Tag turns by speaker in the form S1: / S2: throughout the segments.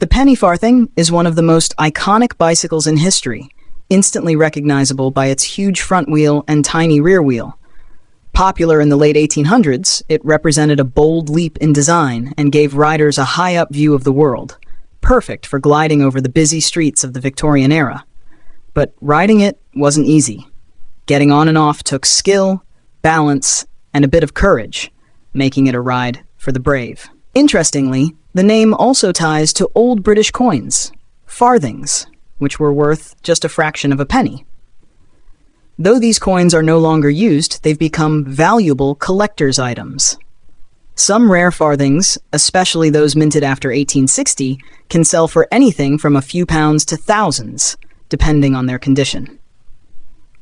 S1: The penny farthing is one of the most iconic bicycles in history, instantly recognizable by its huge front wheel and tiny rear wheel. Popular in the late 1800s, it represented a bold leap in design and gave riders a high-up view of the world, perfect for gliding over the busy streets of the Victorian era. But riding it wasn't easy. Getting on and off took skill, balance, and a bit of courage, making it a ride for the brave. Interestingly, the name also ties to old British coins, farthings, which were worth just a fraction of a penny. Though these coins are no longer used, they've become valuable collector's items. Some rare farthings, especially those minted after 1860, can sell for anything from a few pounds to thousands, depending on their condition.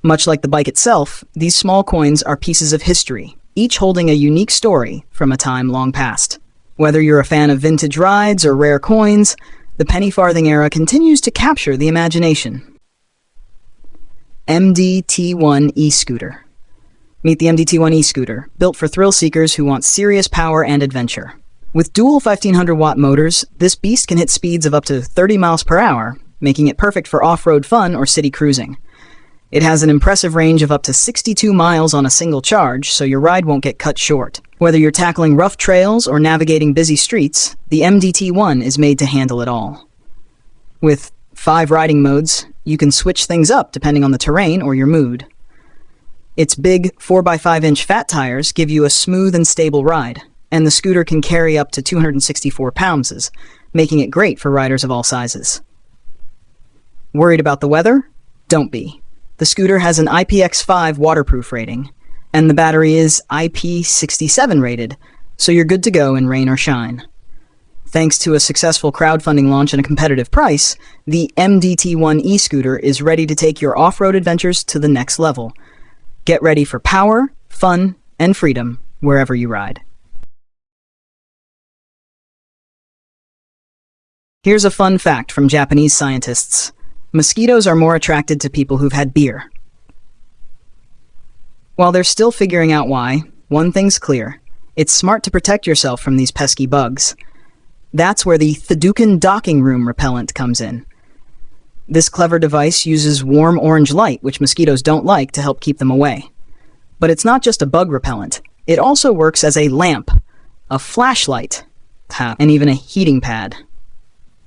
S1: Much like the bike itself, these small coins are pieces of history, each holding a unique story from a time long past. Whether you're a fan of vintage rides or rare coins, the penny farthing era continues to capture the imagination. MDT-1 e-scooter. Meet the MDT-1 e-scooter, built for thrill seekers who want serious power and adventure. With dual 1500-watt motors, this beast can hit speeds of up to 30 miles per hour, making it perfect for off-road fun or city cruising. It has an impressive range of up to 62 miles on a single charge, so your ride won't get cut short. Whether you're tackling rough trails or navigating busy streets, the MDT-1 is made to handle it all. With 5 riding modes, you can switch things up depending on the terrain or your mood. Its big 4x5-inch fat tires give you a smooth and stable ride, and the scooter can carry up to 264 pounds, making it great for riders of all sizes. Worried about the weather? Don't be. The scooter has an IPX5 waterproof rating, and the battery is IP67 rated, so you're good to go in rain or shine. Thanks to a successful crowdfunding launch and a competitive price, the MDT-1 e-scooter is ready to take your off-road adventures to the next level. Get ready for power, fun, and freedom wherever you ride. Here's a fun fact from Japanese scientists. Mosquitoes are more attracted to people who've had beer. While they're still figuring out why, one thing's clear. It's smart to protect yourself from these pesky bugs. That's where the Thudukan docking room repellent comes in. This clever device uses warm orange light, which mosquitoes don't like, to help keep them away. But it's not just a bug repellent. It also works as a lamp, a flashlight, and even a heating pad.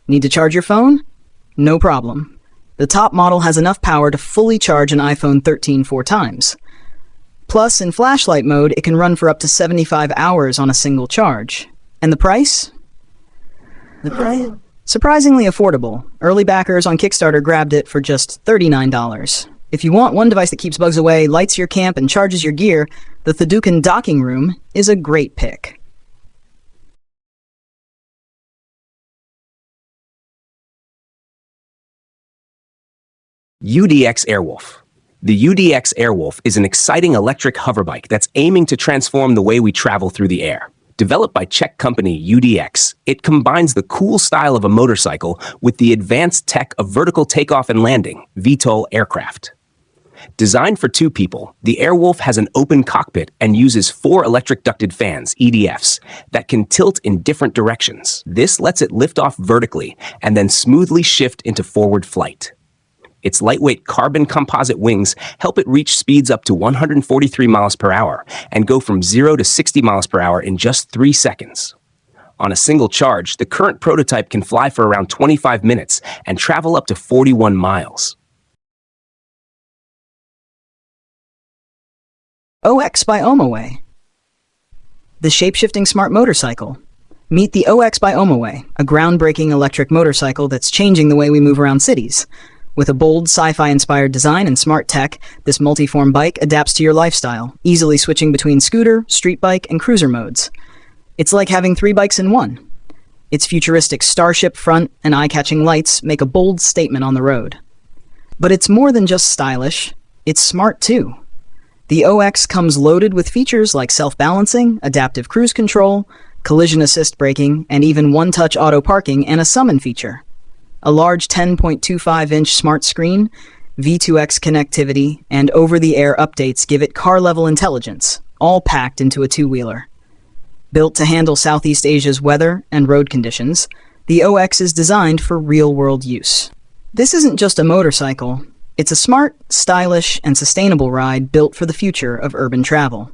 S1: Need to charge your phone? No problem. The top model has enough power to fully charge an iPhone 13 4 times. Plus, in flashlight mode, it can run for up to 75 hours on a single charge. And the price? Surprisingly affordable. Early backers on Kickstarter grabbed it for just $39. If you want one device that keeps bugs away, lights your camp, and charges your gear, the Thudukan docking room is a great pick.
S2: UDX Airwolf. The UDX Airwolf is an exciting electric hoverbike that's aiming to transform the way we travel through the air. Developed by Czech company UDX, it combines the cool style of a motorcycle with the advanced tech of vertical takeoff and landing, VTOL aircraft. Designed for 2 people, the Airwolf has an open cockpit and uses 4 electric ducted fans, EDFs, that can tilt in different directions. This lets it lift off vertically and then smoothly shift into forward flight. Its lightweight carbon composite wings help it reach speeds up to 143 miles per hour and go from 0 to 60 miles per hour in just 3 seconds. On a single charge, the current prototype can fly for around 25 minutes and travel up to 41 miles.
S1: OX by Omaway. The shape-shifting smart motorcycle. Meet the OX by Omaway, a groundbreaking electric motorcycle that's changing the way we move around cities. With a bold, sci-fi-inspired design and smart tech, this multi-form bike adapts to your lifestyle, easily switching between scooter, street bike, and cruiser modes. It's like having 3 bikes in one. Its futuristic starship front and eye-catching lights make a bold statement on the road. But it's more than just stylish, it's smart too. The OX comes loaded with features like self-balancing, adaptive cruise control, collision assist braking, and even one-touch auto parking and a summon feature. A large 10.25-inch smart screen, V2X connectivity, and over-the-air updates give it car-level intelligence, all packed into a 2-wheeler. Built to handle Southeast Asia's weather and road conditions, The OX is designed for real-world use. This isn't just a motorcycle. It's a smart, stylish, and sustainable ride built for the future of urban travel.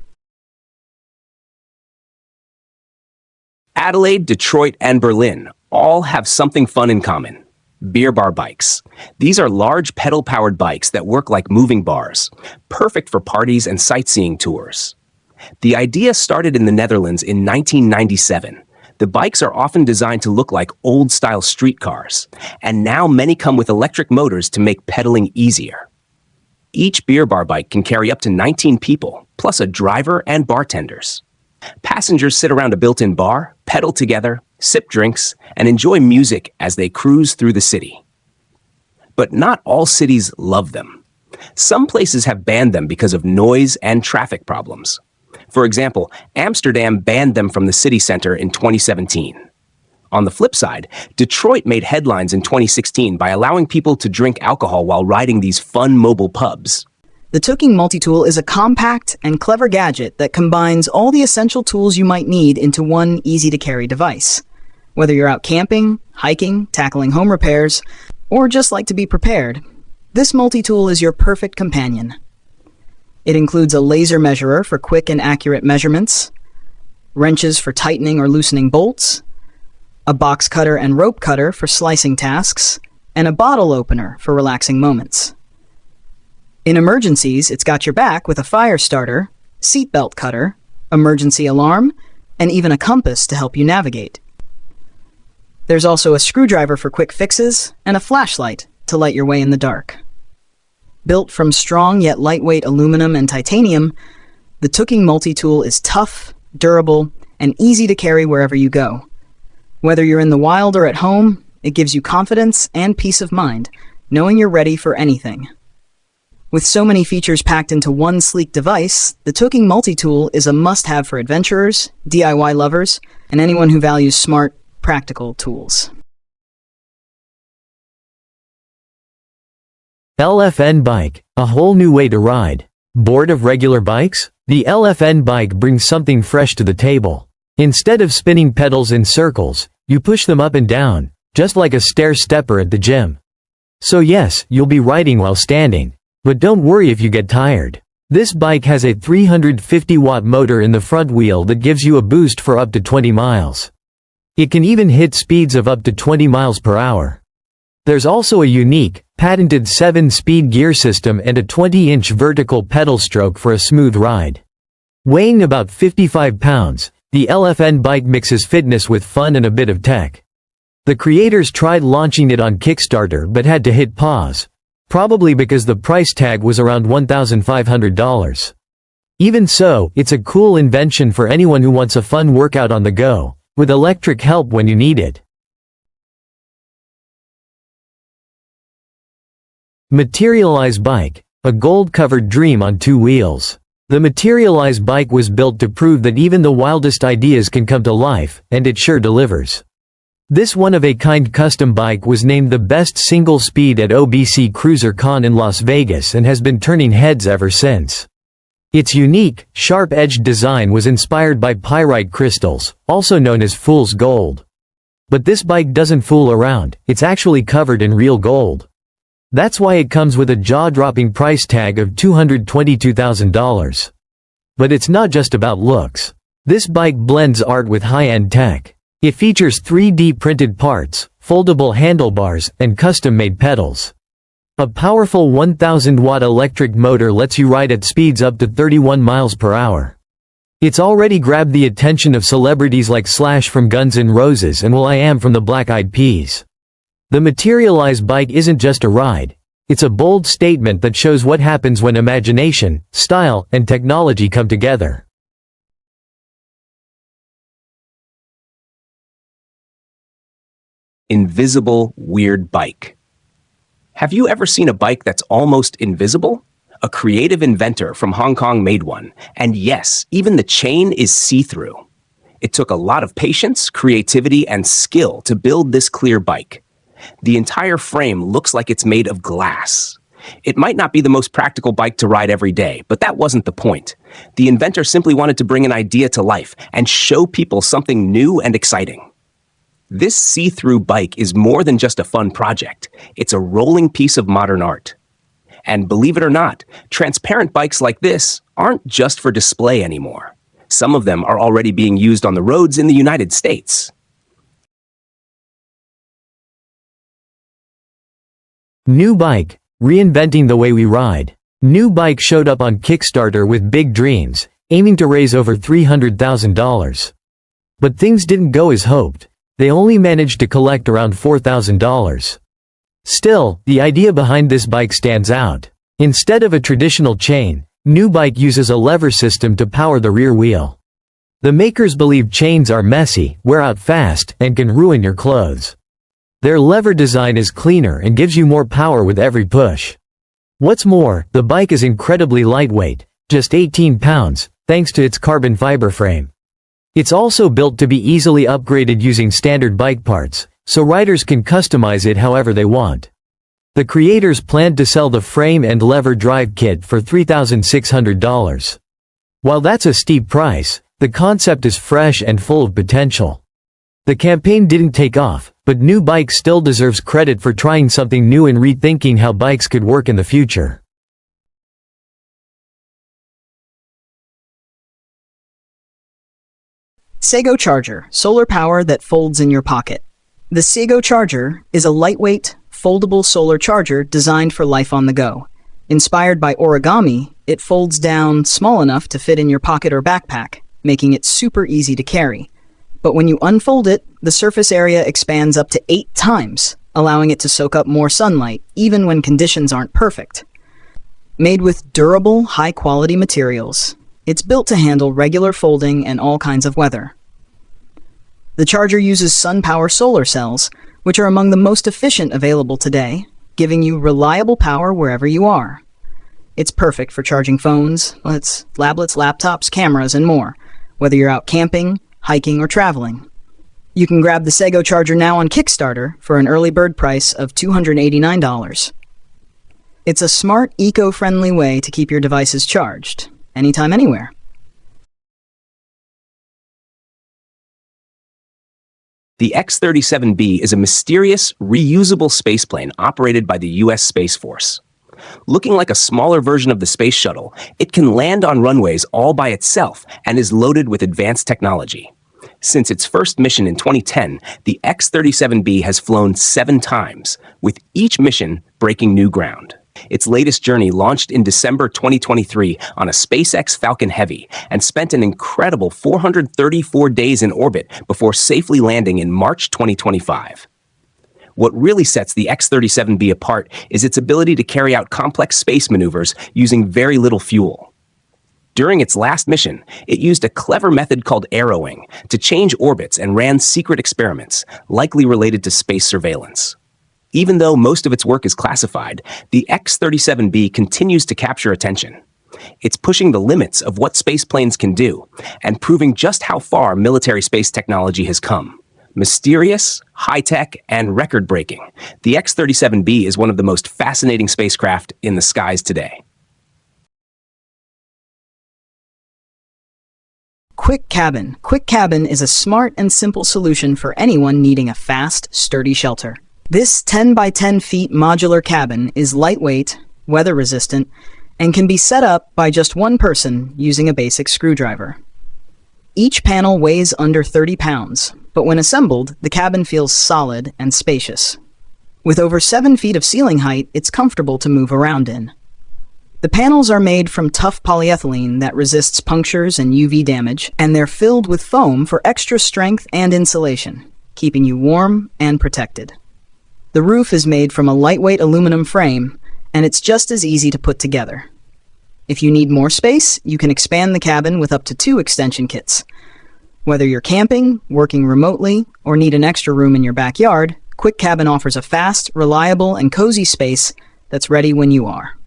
S2: Adelaide, Detroit, and Berlin all have something fun in common. Beer bar bikes. These are large pedal-powered bikes that work like moving bars, perfect for parties and sightseeing tours. The idea started in the Netherlands in 1997. The bikes are often designed to look like old-style streetcars, and now many come with electric motors to make pedaling easier. Each beer bar bike can carry up to 19 people, plus a driver and bartenders. Passengers sit around a built-in bar, pedal together, sip drinks, and enjoy music as they cruise through the city. But not all cities love them. Some places have banned them because of noise and traffic problems. For example, Amsterdam banned them from the city center in 2017. On the flip side, Detroit made headlines in 2016 by allowing people to drink alcohol while riding these fun mobile pubs.
S1: The Tooking Multitool is a compact and clever gadget that combines all the essential tools you might need into one easy-to-carry device. Whether you're out camping, hiking, tackling home repairs, or just like to be prepared, this multi-tool is your perfect companion. It includes a laser measurer for quick and accurate measurements, wrenches for tightening or loosening bolts, a box cutter and rope cutter for slicing tasks, and a bottle opener for relaxing moments. In emergencies, it's got your back with a fire starter, seatbelt cutter, emergency alarm, and even a compass to help you navigate. There's also a screwdriver for quick fixes and a flashlight to light your way in the dark. Built from strong yet lightweight aluminum and titanium, the Tooking Multitool is tough, durable, and easy to carry wherever you go. Whether you're in the wild or at home, it gives you confidence and peace of mind, knowing you're ready for anything. With so many features packed into one sleek device, the Tooking Multitool is a must-have for adventurers, DIY lovers, and anyone who values smart, practical tools.
S3: LFN Bike, a whole new way to ride. Bored of regular bikes? The LFN Bike brings something fresh to the table. Instead of spinning pedals in circles, you push them up and down, just like a stair-stepper at the gym. So yes, you'll be riding while standing. But don't worry if you get tired. This bike has a 350-watt motor in the front wheel that gives you a boost for up to 20 miles. It can even hit speeds of up to 20 miles per hour. There's also a unique, patented 7-speed gear system and a 20-inch vertical pedal stroke for a smooth ride. Weighing about 55 pounds, the LFN bike mixes fitness with fun and a bit of tech. The creators tried launching it on Kickstarter but had to hit pause. Probably because the price tag was around $1,500. Even so, it's a cool invention for anyone who wants a fun workout on the go, with electric help when you need it. Materialize Bike, a gold-covered dream on 2 wheels. The Materialize Bike was built to prove that even the wildest ideas can come to life, and it sure delivers. This one-of-a-kind custom bike was named the best single speed at OBC Cruiser Con in Las Vegas and has been turning heads ever since. Its unique, sharp-edged design was inspired by pyrite crystals, also known as fool's gold. But this bike doesn't fool around, it's actually covered in real gold. That's why it comes with a jaw-dropping price tag of $222,000. But it's not just about looks. This bike blends art with high-end tech. It features 3D printed parts, foldable handlebars, and custom-made pedals. A powerful 1,000-watt electric motor lets you ride at speeds up to 31 miles per hour. It's already grabbed the attention of celebrities like Slash from Guns N' Roses and will.i.am from the Black Eyed Peas. The Materialize Bike isn't just a ride. It's a bold statement that shows what happens when imagination, style, and technology come together.
S2: Invisible weird bike. Have you ever seen a bike that's almost invisible? A creative inventor from Hong Kong made one, and yes, even the chain is see-through. It took a lot of patience, creativity, and skill to build this clear bike. The entire frame looks like it's made of glass. It might not be the most practical bike to ride every day, but that wasn't the point. The inventor simply wanted to bring an idea to life and show people something new and exciting. This see-through bike is more than just a fun project. It's a rolling piece of modern art. And believe it or not, transparent bikes like this aren't just for display anymore. Some of them are already being used on the roads in the United States.
S3: New bike, reinventing the way we ride. New bike showed up on Kickstarter with big dreams, aiming to raise over $300,000. But things didn't go as hoped. They only managed to collect around $4,000. Still, the idea behind this bike stands out. Instead of a traditional chain, New bike uses a lever system to power the rear wheel. The makers believe chains are messy, wear out fast, and can ruin your clothes. Their lever design is cleaner and gives you more power with every push. What's more, the bike is incredibly lightweight, just 18 pounds, thanks to its carbon fiber frame. It's also built to be easily upgraded using standard bike parts, so riders can customize it however they want. The creators planned to sell the frame and lever drive kit for $3,600. While that's a steep price, the concept is fresh and full of potential. The campaign didn't take off, but New Bike still deserves credit for trying something new and rethinking how bikes could work in the future.
S1: Sego Charger, solar power that folds in your pocket. The Sego Charger is a lightweight, foldable solar charger designed for life on the go. Inspired by origami, it folds down small enough to fit in your pocket or backpack, making it super easy to carry. But when you unfold it, the surface area expands up to 8 times, allowing it to soak up more sunlight, even when conditions aren't perfect. Made with durable, high-quality materials, it's built to handle regular folding and all kinds of weather. The charger uses sun-power solar cells, which are among the most efficient available today, giving you reliable power wherever you are. It's perfect for charging phones, tablets, laptops, cameras, and more, whether you're out camping, hiking, or traveling. You can grab the Sego Charger now on Kickstarter for an early bird price of $289. It's a smart, eco-friendly way to keep your devices charged, anytime, anywhere.
S2: The X-37B is a mysterious, reusable spaceplane operated by the U.S. Space Force. Looking like a smaller version of the Space Shuttle, it can land on runways all by itself and is loaded with advanced technology. Since its first mission in 2010, the X-37B has flown 7 times, with each mission breaking new ground. Its latest journey launched in December 2023 on a SpaceX Falcon Heavy and spent an incredible 434 days in orbit before safely landing in March 2025. What really sets the X-37B apart is its ability to carry out complex space maneuvers using very little fuel. During its last mission, it used a clever method called arrowing to change orbits and ran secret experiments, likely related to space surveillance. Even though most of its work is classified, the X-37B continues to capture attention. It's pushing the limits of what spaceplanes can do and proving just how far military space technology has come. Mysterious, high-tech, and record-breaking, the X-37B is one of the most fascinating spacecraft in the skies today.
S1: Quick Cabin. Quick Cabin is a smart and simple solution for anyone needing a fast, sturdy shelter. This 10 by 10 feet modular cabin is lightweight, weather-resistant, and can be set up by just one person using a basic screwdriver. Each panel weighs under 30 pounds, but when assembled, the cabin feels solid and spacious. With over 7 feet of ceiling height, it's comfortable to move around in. The panels are made from tough polyethylene that resists punctures and UV damage, and they're filled with foam for extra strength and insulation, keeping you warm and protected. The roof is made from a lightweight aluminum frame, and it's just as easy to put together. If you need more space, you can expand the cabin with up to 2 extension kits. Whether you're camping, working remotely, or need an extra room in your backyard, Quick Cabin offers a fast, reliable, and cozy space that's ready when you are.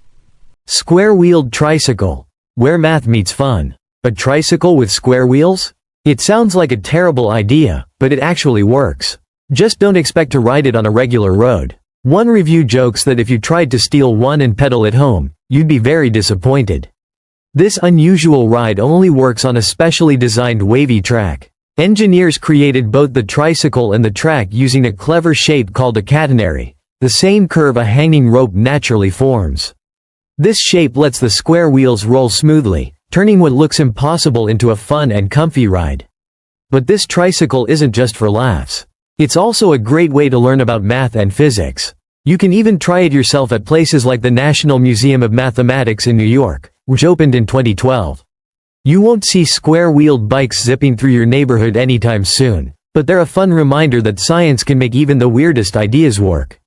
S3: Square-wheeled tricycle. Where math meets fun. A tricycle with square wheels? It sounds like a terrible idea, but it actually works. Just don't expect to ride it on a regular road. One review jokes that if you tried to steal one and pedal it home, you'd be very disappointed. This unusual ride only works on a specially designed wavy track. Engineers created both the tricycle and the track using a clever shape called a catenary, the same curve a hanging rope naturally forms. This shape lets the square wheels roll smoothly, turning what looks impossible into a fun and comfy ride. But this tricycle isn't just for laughs. It's also a great way to learn about math and physics. You can even try it yourself at places like the National Museum of Mathematics in New York, which opened in 2012. You won't see square-wheeled bikes zipping through your neighborhood anytime soon, but they're a fun reminder that science can make even the weirdest ideas work.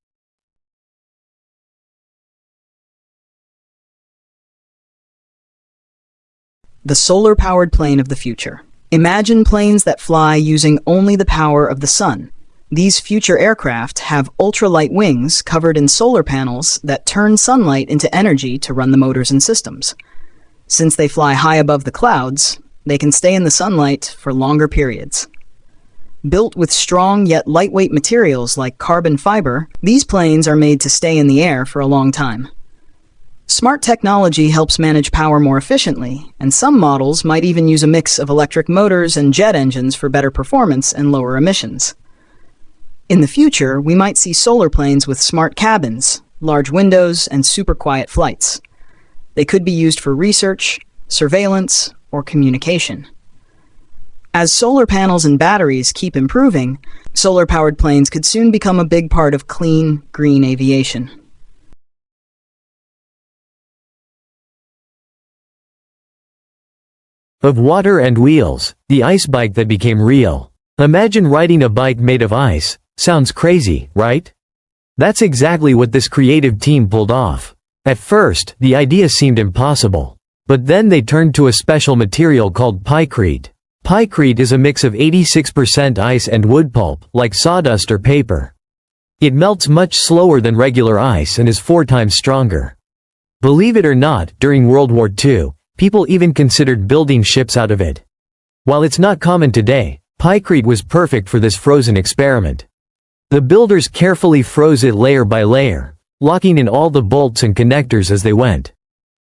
S1: The solar-powered plane of the future. Imagine planes that fly using only the power of the sun. These future aircraft have ultralight wings covered in solar panels that turn sunlight into energy to run the motors and systems. Since they fly high above the clouds, they can stay in the sunlight for longer periods. Built with strong yet lightweight materials like carbon fiber, these planes are made to stay in the air for a long time. Smart technology helps manage power more efficiently, and some models might even use a mix of electric motors and jet engines for better performance and lower emissions. In the future, we might see solar planes with smart cabins, large windows, and super quiet flights. They could be used for research, surveillance, or communication. As solar panels and batteries keep improving, solar-powered planes could soon become a big part of clean, green aviation.
S3: Of water and wheels, the ice bike that became real. Imagine riding a bike made of ice. Sounds crazy, right? That's exactly what this creative team pulled off. At first, the idea seemed impossible. But then they turned to a special material called pykrete. Pykrete is a mix of 86% ice and wood pulp, like sawdust or paper. It melts much slower than regular ice and is 4 times stronger. Believe it or not, during World War II, people even considered building ships out of it. While it's not common today, pykrete was perfect for this frozen experiment. The builders carefully froze it layer by layer, locking in all the bolts and connectors as they went.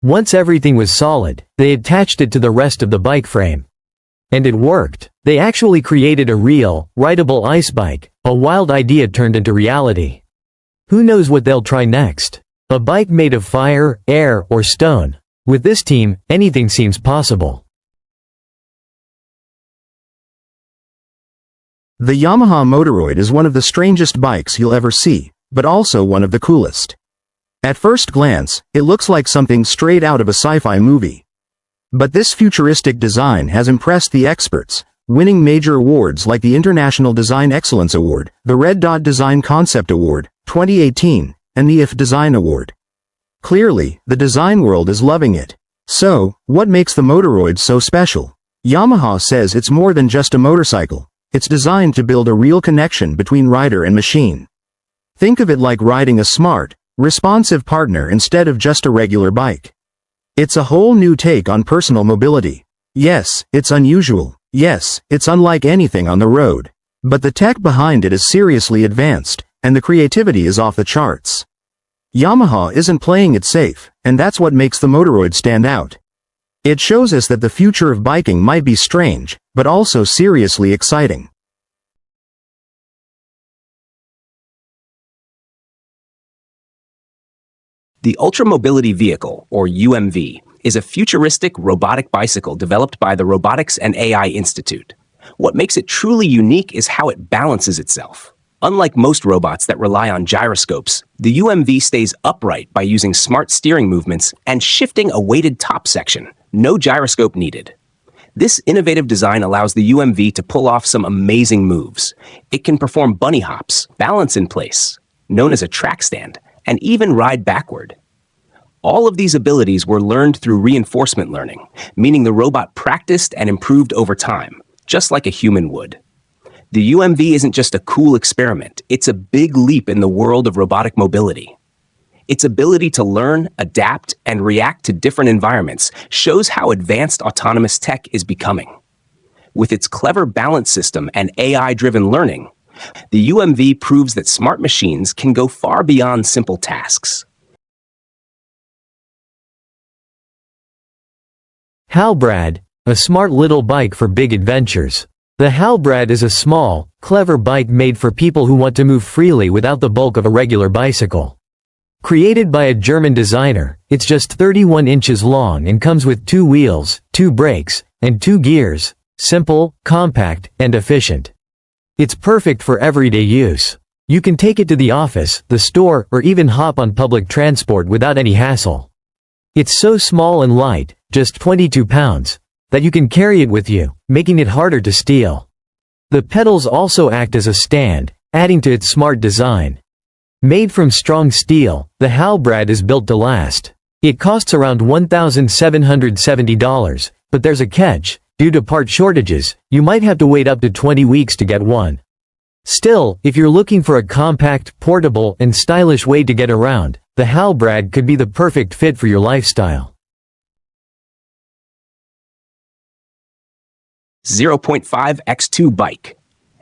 S3: Once everything was solid, they attached it to the rest of the bike frame. And it worked. They actually created a real, rideable ice bike, a wild idea turned into reality. Who knows what they'll try next? A bike made of fire, air, or stone. With this team, anything seems possible.
S4: The Yamaha Motoroid is one of the strangest bikes you'll ever see, but also one of the coolest. At first glance, it looks like something straight out of a sci-fi movie. But this futuristic design has impressed the experts, winning major awards like the International Design Excellence Award, the Red Dot Design Concept Award, 2018, and the IF Design Award. Clearly, the design world is loving it. So, what makes the Motoroid so special? Yamaha says it's more than just a motorcycle. It's designed to build a real connection between rider and machine. Think of it like riding a smart, responsive partner instead of just a regular bike. It's a whole new take on personal mobility. Yes, it's unusual. Yes, it's unlike anything on the road. But the tech behind it is seriously advanced, and the creativity is off the charts. Yamaha isn't playing it safe, and that's what makes the Motoroid stand out. It shows us that the future of biking might be strange, but also seriously exciting.
S2: The Ultra-Mobility Vehicle, or UMV, is a futuristic robotic bicycle developed by the Robotics and AI Institute. What makes it truly unique is how it balances itself. Unlike most robots that rely on gyroscopes, the UMV stays upright by using smart steering movements and shifting a weighted top section. No gyroscope needed. This innovative design allows the UMV to pull off some amazing moves. It can perform bunny hops, balance in place, known as a track stand, and even ride backward. All of these abilities were learned through reinforcement learning, meaning the robot practiced and improved over time, just like a human would. The UMV isn't just a cool experiment, it's a big leap in the world of robotic mobility. Its ability to learn, adapt, and react to different environments shows how advanced autonomous tech is becoming. With its clever balance system and AI-driven learning, the UMV proves that smart machines can go far beyond simple tasks.
S3: Halbrad, a smart little bike for big adventures. The Halbrad is a small, clever bike made for people who want to move freely without the bulk of a regular bicycle. Created by a German designer, it's just 31 inches long and comes with 2 wheels, 2 brakes, and 2 gears. Simple, compact, and efficient. It's perfect for everyday use. You can take it to the office, the store, or even hop on public transport without any hassle. It's so small and light, just 22 pounds, that you can carry it with you, making it harder to steal. The pedals also act as a stand, adding to its smart design. Made from strong steel, the Halbrad is built to last. It costs around $1,770, but there's a catch. Due to part shortages, you might have to wait up to 20 weeks to get one. Still, if you're looking for a compact, portable, and stylish way to get around, the Halbrad could be the perfect fit for your lifestyle.
S2: 0.5x2 bike.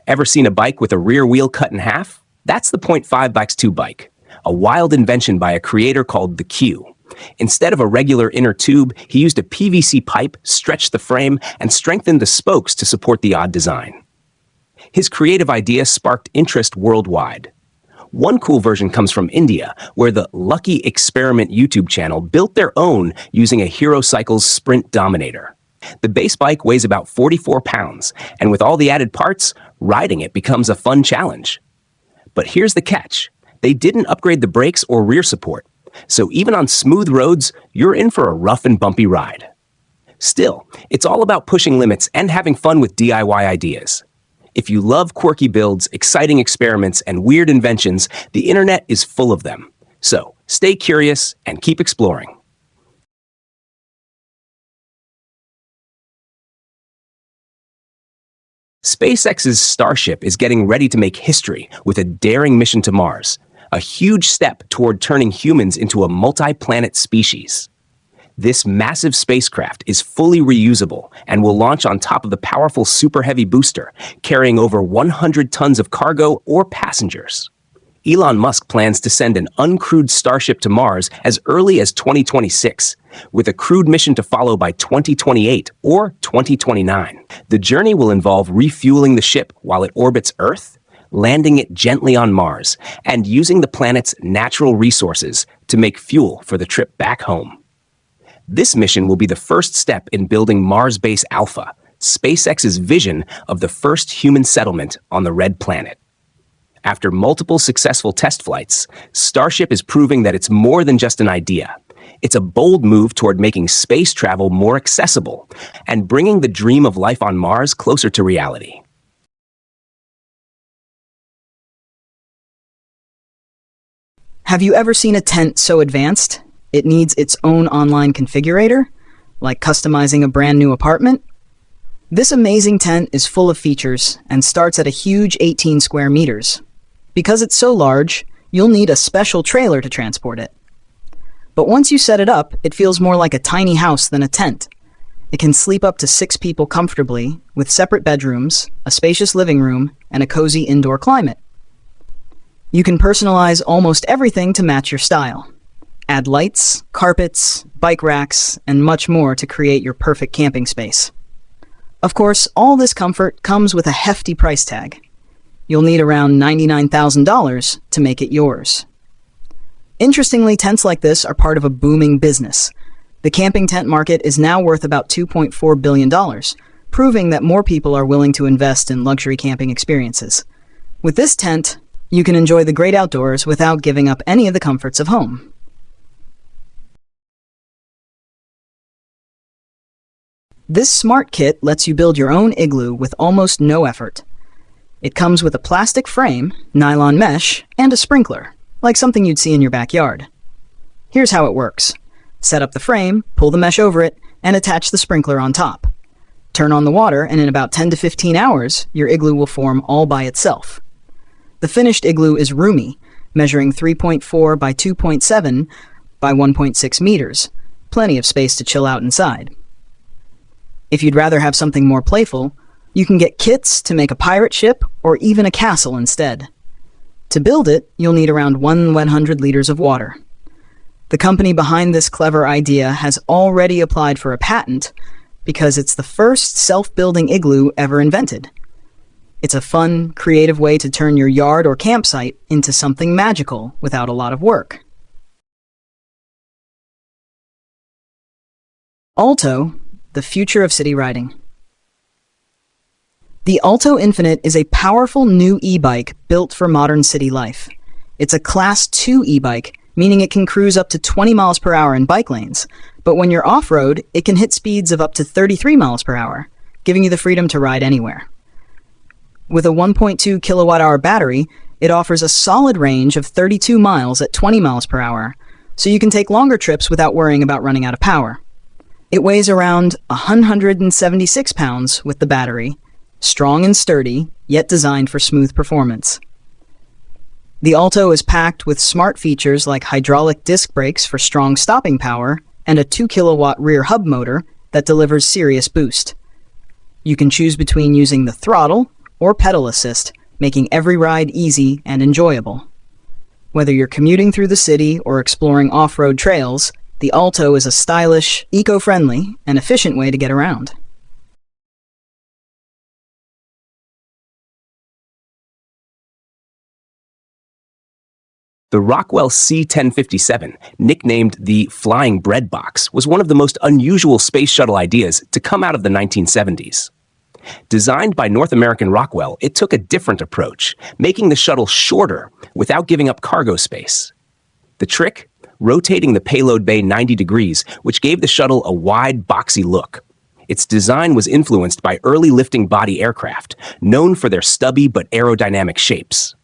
S2: Ever seen a bike with a rear wheel cut in half? That's the 0.5x2 bike, a wild invention by a creator called the Q. Instead of a regular inner tube, he used a PVC pipe, stretched the frame, and strengthened the spokes to support the odd design. His creative idea sparked interest worldwide. One cool version comes from India, where the Lucky Experiment YouTube channel built their own using a Hero Cycles Sprint Dominator. The base bike weighs about 44 pounds, and with all the added parts, riding it becomes a fun challenge. But here's the catch. They didn't upgrade the brakes or rear support. So even on smooth roads, you're in for a rough and bumpy ride. Still, it's all about pushing limits and having fun with DIY ideas. If you love quirky builds, exciting experiments, and weird inventions, the internet is full of them. So stay curious and keep exploring. SpaceX's Starship is getting ready to make history with a daring mission to Mars. A huge step toward turning humans into a multi-planet species. This massive spacecraft is fully reusable and will launch on top of the powerful Super Heavy booster, carrying over 100 tons of cargo or passengers. Elon Musk plans to send an uncrewed Starship to Mars as early as 2026, with a crewed mission to follow by 2028 or 2029. The journey will involve refueling the ship while it orbits Earth, landing it gently on Mars, and using the planet's natural resources to make fuel for the trip back home. This mission will be the first step in building Mars Base Alpha, SpaceX's vision of the first human settlement on the Red Planet. After multiple successful test flights, Starship is proving that it's more than just an idea. It's a bold move toward making space travel more accessible and bringing the dream of life on Mars closer to reality.
S1: Have you ever seen a tent so advanced it needs its own online configurator, like customizing a brand new apartment? This amazing tent is full of features and starts at a huge 18 square meters. Because it's so large, you'll need a special trailer to transport it. But once you set it up, it feels more like a tiny house than a tent. It can sleep up to 6 people comfortably, with separate bedrooms, a spacious living room, and a cozy indoor climate. You can personalize almost everything to match your style. Add lights, carpets, bike racks, and much more to create your perfect camping space. Of course, all this comfort comes with a hefty price tag. You'll need around $99,000 to make it yours. Interestingly, tents like this are part of a booming business. The camping tent market is now worth about $2.4 billion, proving that more people are willing to invest in luxury camping experiences. With this tent, you can enjoy the great outdoors without giving up any of the comforts of home. This smart kit lets you build your own igloo with almost no effort. It comes with a plastic frame, nylon mesh, and a sprinkler, like something you'd see in your backyard. Here's how it works. Set up the frame, pull the mesh over it, and attach the sprinkler on top. Turn on the water, and in about 10 to 15 hours, your igloo will form all by itself. The finished igloo is roomy, measuring 3.4 by 2.7 by 1.6 meters, plenty of space to chill out inside. If you'd rather have something more playful, you can get kits to make a pirate ship or even a castle instead. To build it, you'll need around 100 liters of water. The company behind this clever idea has already applied for a patent because it's the first self-building igloo ever invented. It's a fun, creative way to turn your yard or campsite into something magical without a lot of work. Alto, the future of city riding. The Alto Infinite is a powerful new e-bike built for modern city life. It's a Class 2 e-bike, meaning it can cruise up to 20 miles per hour in bike lanes, but when you're off-road, it can hit speeds of up to 33 miles per hour, giving you the freedom to ride anywhere. With a 1.2 kilowatt-hour battery, it offers a solid range of 32 miles at 20 miles per hour, so you can take longer trips without worrying about running out of power. It weighs around 176 pounds with the battery, strong and sturdy, yet designed for smooth performance. The Alto is packed with smart features like hydraulic disc brakes for strong stopping power and a 2 kilowatt rear hub motor that delivers serious boost. You can choose between using the throttle or pedal assist, making every ride easy and enjoyable. Whether you're commuting through the city or exploring off-road trails, the Alto is a stylish, eco-friendly, and efficient way to get around.
S2: The Rockwell C-1057, nicknamed the Flying Bread Box, was one of the most unusual space shuttle ideas to come out of the 1970s. Designed by North American Rockwell, it took a different approach, making the shuttle shorter without giving up cargo space. The trick? Rotating the payload bay 90 degrees, which gave the shuttle a wide, boxy look. Its design was influenced by early lifting body aircraft, known for their stubby but aerodynamic shapes.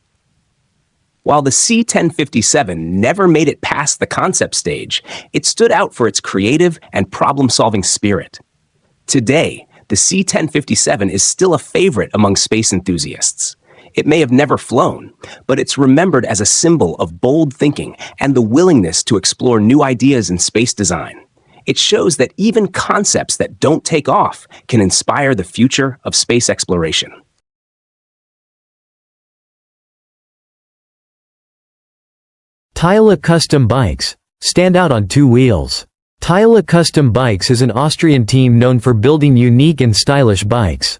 S2: While the C-1057 never made it past the concept stage, it stood out for its creative and problem-solving spirit. Today, the C-1057 is still a favorite among space enthusiasts. It may have never flown, but it's remembered as a symbol of bold thinking and the willingness to explore new ideas in space design. It shows that even concepts that don't take off can inspire the future of space exploration.
S3: Tyla Custom Bikes stand out on two wheels. Tyla Custom Bikes is an Austrian team known for building unique and stylish bikes.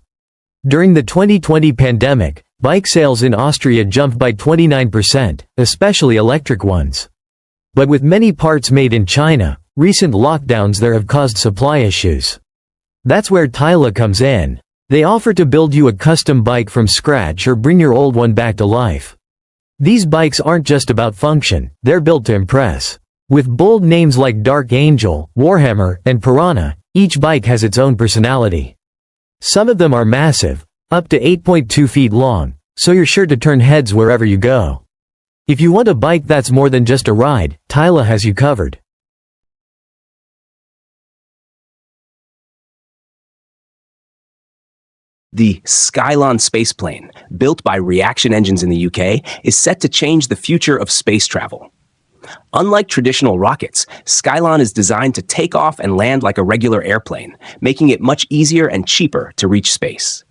S3: During the 2020 pandemic, bike sales in Austria jumped by 29%, especially electric ones. But with many parts made in China, recent lockdowns there have caused supply issues. That's where Tyla comes in. They offer to build you a custom bike from scratch or bring your old one back to life. These bikes aren't just about function, they're built to impress. With bold names like Dark Angel, Warhammer, and Piranha, each bike has its own personality. Some of them are massive, up to 8.2 feet long, so you're sure to turn heads wherever you go. If you want a bike that's more than just a ride, Tyla has you covered.
S2: The Skylon spaceplane, built by Reaction Engines in the UK, is set to change the future of space travel. Unlike traditional rockets, Skylon is designed to take off and land like a regular airplane, making it much easier and cheaper to reach space.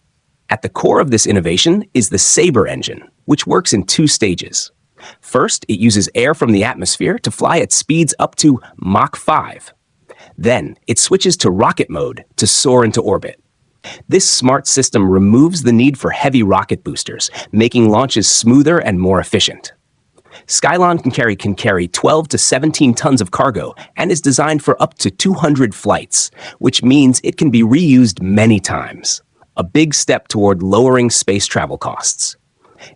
S2: At the core of this innovation is the Sabre engine, which works in two stages. First, it uses air from the atmosphere to fly at speeds up to Mach 5. Then, it switches to rocket mode to soar into orbit. This smart system removes the need for heavy rocket boosters, making launches smoother and more efficient. Skylon can carry 12 to 17 tons of cargo and is designed for up to 200 flights, which means it can be reused many times, a big step toward lowering space travel costs.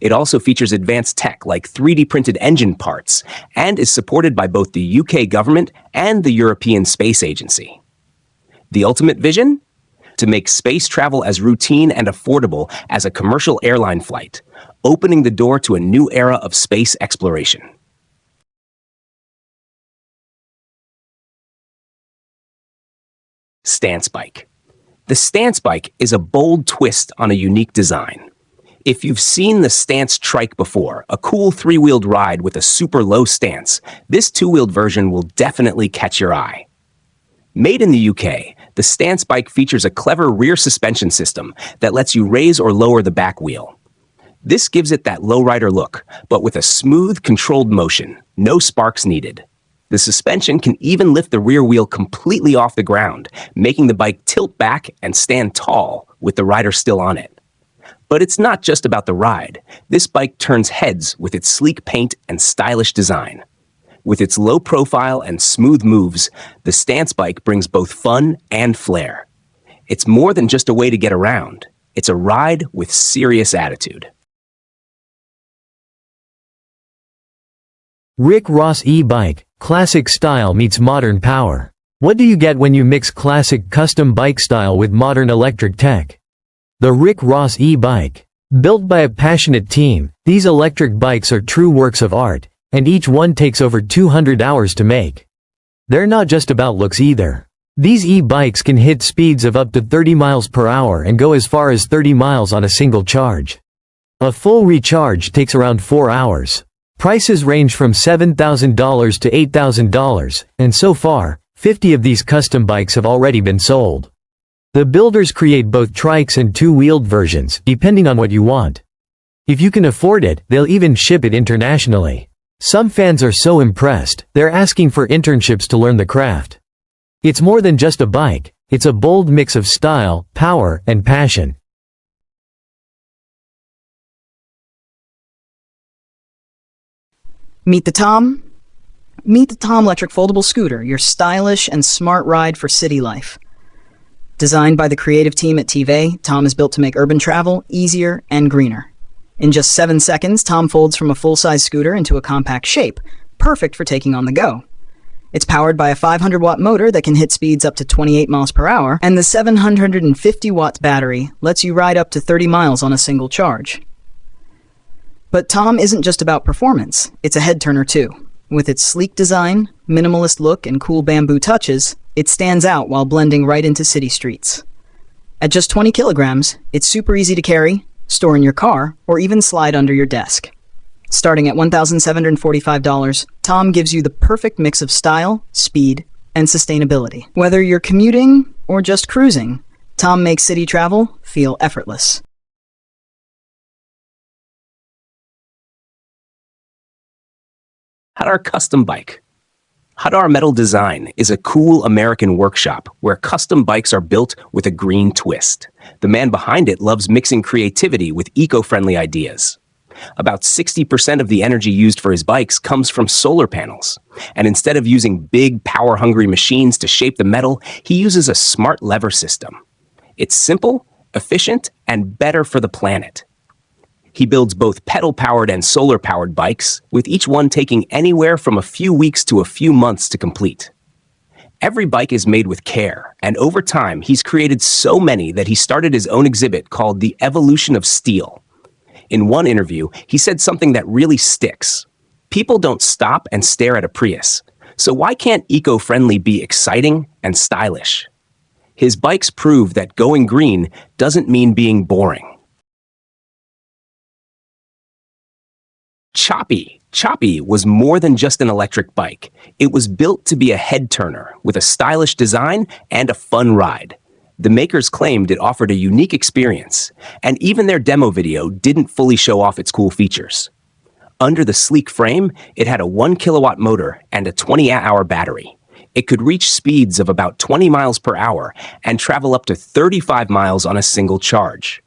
S2: It also features advanced tech like 3D printed engine parts and is supported by both the UK government and the European Space Agency. The ultimate vision? To make space travel as routine and affordable as a commercial airline flight, opening the door to a new era of space exploration. Stance Bike. The Stance Bike is a bold twist on a unique design. If you've seen the Stance Trike before, a cool three-wheeled ride with a super low stance, this two-wheeled version will definitely catch your eye. Made in the UK, the Stance Bike features a clever rear suspension system that lets you raise or lower the back wheel. This gives it that lowrider look, but with a smooth, controlled motion, no sparks needed. The suspension can even lift the rear wheel completely off the ground, making the bike tilt back and stand tall with the rider still on it. But it's not just about the ride. This bike turns heads with its sleek paint and stylish design. With its low profile and smooth moves, the stance bike brings both fun and flair. It's more than just a way to get around. It's a ride with serious attitude.
S3: Rick Ross e-bike, classic style meets modern power. What do you get when you mix classic custom bike style with modern electric tech? The Rick Ross e-bike. Built by a passionate team, these electric bikes are true works of art, and each one takes over 200 hours to make. They're not just about looks either. These e-bikes can hit speeds of up to 30 miles per hour and go as far as 30 miles on a single charge. A full recharge takes around 4 hours. Prices range from $7,000 to $8,000, and so far, 50 of these custom bikes have already been sold. The builders create both trikes and two-wheeled versions, depending on what you want. If you can afford it, they'll even ship it internationally. Some fans are so impressed, they're asking for internships to learn the craft. It's more than just a bike, it's a bold mix of style, power, and passion.
S1: Meet the Tom? Meet the Tom electric foldable scooter, your stylish and smart ride for city life. Designed by the creative team at TV, Tom is built to make urban travel easier and greener. In just 7 seconds, Tom folds from a full-size scooter into a compact shape, perfect for taking on the go. It's powered by a 500-watt motor that can hit speeds up to 28 miles per hour, and the 750-watt battery lets you ride up to 30 miles on a single charge. But Tom isn't just about performance, it's a head-turner too. With its sleek design, minimalist look, and cool bamboo touches, it stands out while blending right into city streets. At just 20 kilograms, it's super easy to carry, store in your car, or even slide under your desk. Starting at $1,745, Tom gives you the perfect mix of style, speed, and sustainability. Whether you're commuting or just cruising, Tom makes city travel feel effortless.
S2: Hadar Custom Bike. Hadar Metal Design is a cool American workshop where custom bikes are built with a green twist. The man behind it loves mixing creativity with eco-friendly ideas. About 60% of the energy used for his bikes comes from solar panels. And instead of using big, power-hungry machines to shape the metal, he uses a smart lever system. It's simple, efficient, and better for the planet. He builds both pedal-powered and solar-powered bikes, with each one taking anywhere from a few weeks to a few months to complete. Every bike is made with care, and over time, he's created so many that he started his own exhibit called The Evolution of Steel. In one interview, he said something that really sticks. People don't stop and stare at a Prius, so why can't eco-friendly be exciting and stylish? His bikes prove that going green doesn't mean being boring. Choppy was more than just an electric bike. It was built to be a head-turner with a stylish design and a fun ride. The makers claimed it offered a unique experience, and even their demo video didn't fully show off its cool features. Under the sleek frame, it had a 1-kilowatt motor and a 20-hour battery. It could reach speeds of about 20 miles per hour and travel up to 35 miles on a single charge.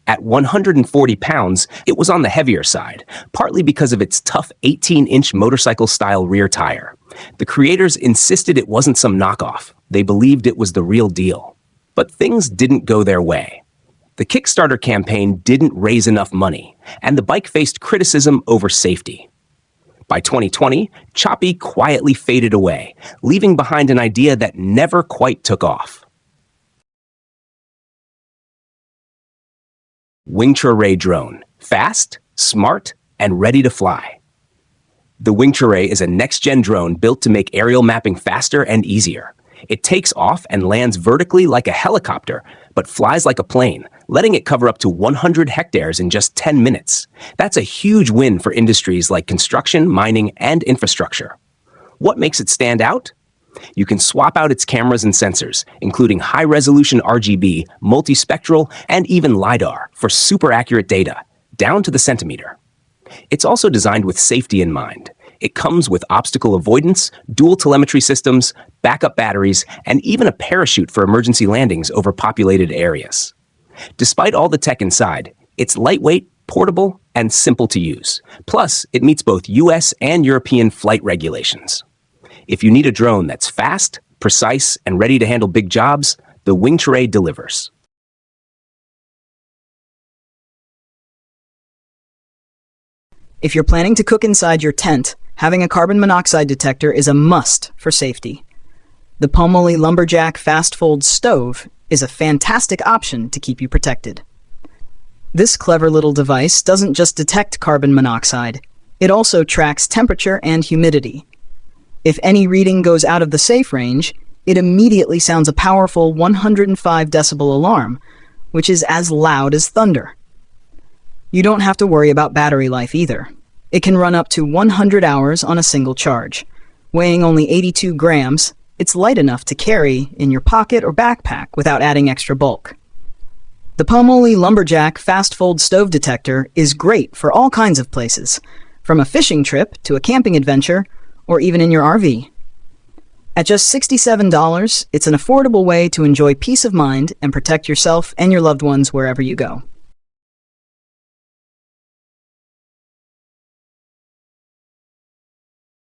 S2: At 140 pounds, it was on the heavier side, partly because of its tough 18-inch motorcycle-style rear tire. The creators insisted it wasn't some knockoff. They believed it was the real deal. But things didn't go their way. The Kickstarter campaign didn't raise enough money, and the bike faced criticism over safety. By 2020, Choppy quietly faded away, leaving behind an idea that never quite took off. Wingtray drone. Fast, smart, and ready to fly. The Wingtray is a next-gen drone built to make aerial mapping faster and easier. It takes off and lands vertically like a helicopter, but flies like a plane, letting it cover up to 100 hectares in just 10 minutes. That's a huge win for industries like construction, mining, and infrastructure. What makes it stand out? You can swap out its cameras and sensors, including high-resolution RGB, multispectral, and even LiDAR for super accurate data, down to the centimeter. It's also designed with safety in mind. It comes with obstacle avoidance, dual telemetry systems, backup batteries, and even a parachute for emergency landings over populated areas. Despite all the tech inside, It's lightweight, portable, and simple to use. Plus, it meets both US and European flight regulations. If you need a drone that's fast, precise, and ready to handle big jobs, the Wingtray delivers.
S1: If you're planning to cook inside your tent, having a carbon monoxide detector is a must for safety. The Pomoli Lumberjack Fast Fold Stove is a fantastic option to keep you protected. This clever little device doesn't just detect carbon monoxide, it also tracks temperature and humidity. If any reading goes out of the safe range, it immediately sounds a powerful 105 decibel alarm, which is as loud as thunder. You don't have to worry about battery life either. It can run up to 100 hours on a single charge. Weighing only 82 grams, it's light enough to carry in your pocket or backpack without adding extra bulk. The Pomoli Lumberjack Fast Fold Stove Detector is great for all kinds of places, from a fishing trip to a camping adventure, or even in your RV. At just $67, it's an affordable way to enjoy peace of mind and protect yourself and your loved ones wherever you go.